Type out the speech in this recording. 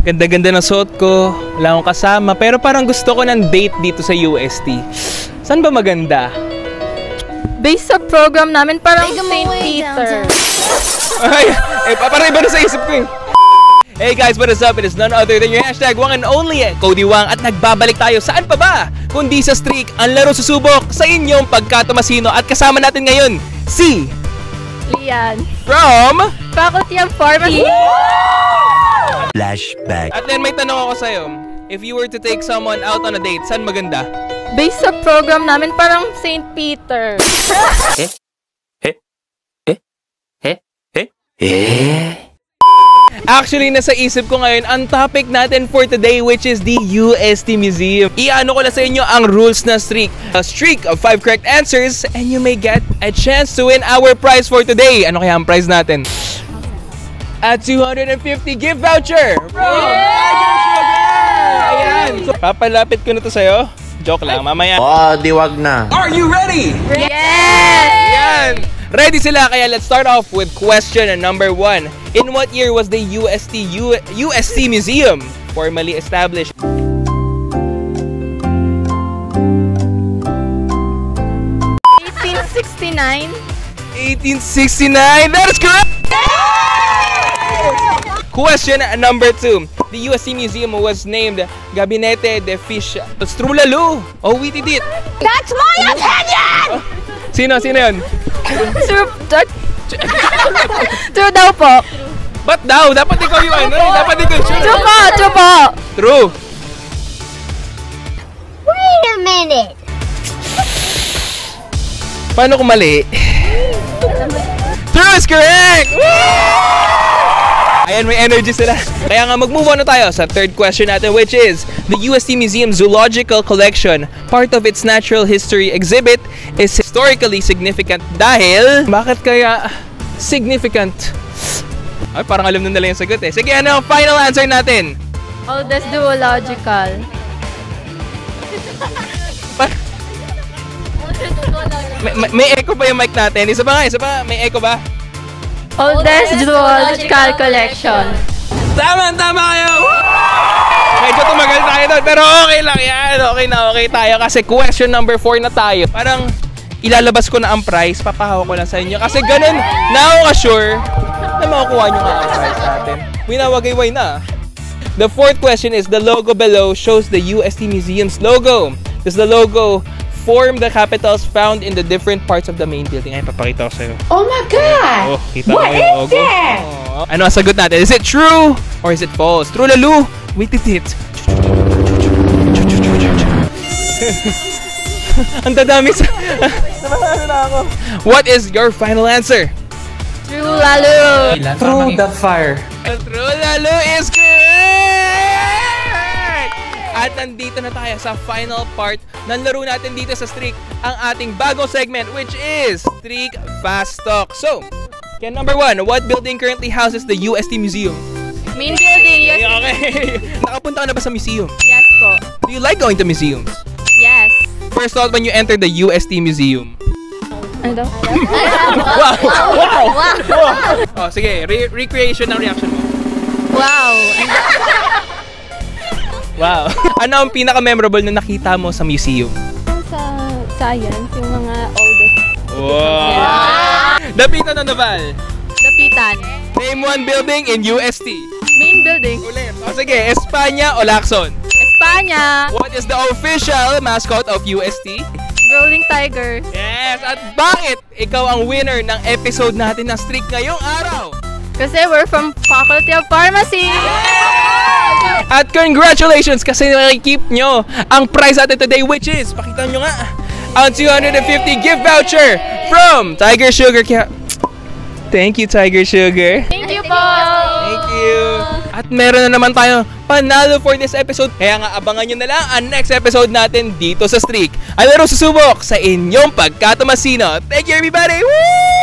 Ganda-ganda ng suot ko, wala akong kasama, pero parang gusto ko ng date dito sa UST. Saan ba maganda? Based sa program namin, parang St. Peter. Ay, parang iba na sa isip ko eh. Hey guys, what is up? It is none other than your hashtag Wang and only Cody Wang, at nagbabalik tayo saan pa ba kundi sa streak, ang laro susubok sa inyong pagkatumasino, at kasama natin ngayon si Lian from Faculty of Pharmacy. Flashback. At then may tanong ako sa'yo, if you were to take someone out on a date, saan maganda? Based sa program namin, parang St. Peter. Actually, nasa isip ko ngayon ang topic natin for today, which is the UST Museum. Iano ko na sa inyo ang rules na streak. A streak of 5 correct answers and you may get a chance to win our prize for today. Ano kaya ang prize natin? A 250 gift voucher from Tiger Sugar! Ayan! So, papalapit ko na to sa'yo. Joke lang, mamaya. Oh, diwag na. Are you ready? Yes! Ayan! Ready sila, kaya let's start off with question number 1. In what year was the UST Museum formally established? 1869. 1869! That is correct! Question number 2. The UST Museum was named Gabinete de Fish Strulalu. Oh, we did it! That's my opinion! Sino yun? True daw po. Ba't daw? Dapat ikaw yung ano eh. Dapat ikaw yung sure. True po. True. Wait a minute. Paano kung mali? True is correct! Ayan, may energy sila. Kaya nga mag-move on na tayo sa third question natin, which is the UST Museum Zoological Collection. Part of its natural history exhibit is historically significant dahil... Bakit kaya significant? Ay, parang alam na nila yung sagot eh. Sige, ano ang final answer natin? Oldest zoological. May echo pa yung mic natin. Isa ba? May echo ba? Oldest zoological collection. Tama kayo! Medyo tumagal tayo doon, pero okay lang yan. Okay tayo kasi question number 4 na tayo. Parang ilalabas ko na ang prize, papahawak ko lang sa inyo. Kasi ganun, na ako ka-sure na makukuha nyo nga ang prize natin. Winawagayway na. The fourth question is, the logo below shows the UST Museum's logo. Does the logo form the capitals found in the different parts of the main building? Ay, papakita ko sa'yo. Oh my God! Oh, kita mo yung logo. Oh. Ano ang sagot natin? Is it true or is it false? True, Lalu? We did it. Ang dadami sa... Nabahala na ako. What is your final answer? True, Lalu. Through the fire. True, Lalu is correct! At nandito na tayo sa final part ng laro natin dito sa Streak, ang ating bagong segment, which is Streak Fast Talk. So, number 1, what building currently houses the UST Museum? Main building, yes. Okay. Nakapunta ka na ba sa museum? Yes po. Do you like going to museums? Yes. First thought when you enter the UST Museum? Ano daw? Wow! Oh, sige, recreation ng reaction mo. Wow. Wow. Ano ang pinaka-memorable na nakita mo sa museum? Sa science, yung mga oldest. Wow! Dapitan o Naval? Dapitan. Name one building in UST. Main building. Ulit. O sige, Espanya o Lacson? Espanya. What is the official mascot of UST? Rolling Tigers. Yes! At bakit ikaw ang winner ng episode natin ng Streak ngayong araw? Kasi we're from Faculty of Pharmacy. At congratulations kasi nakikip nyo ang prize natin today, which is, pakita nyo nga, ang 250 gift voucher from Tiger Sugar. Kaya, thank you, Tiger Sugar. Thank you po. Thank you. At meron na naman tayo panalo for this episode. Kaya nga abangan nyo na lang ang next episode natin dito sa Streak. Ang laro susubok sa inyong pagkatumasino. Thank you, everybody! Woo!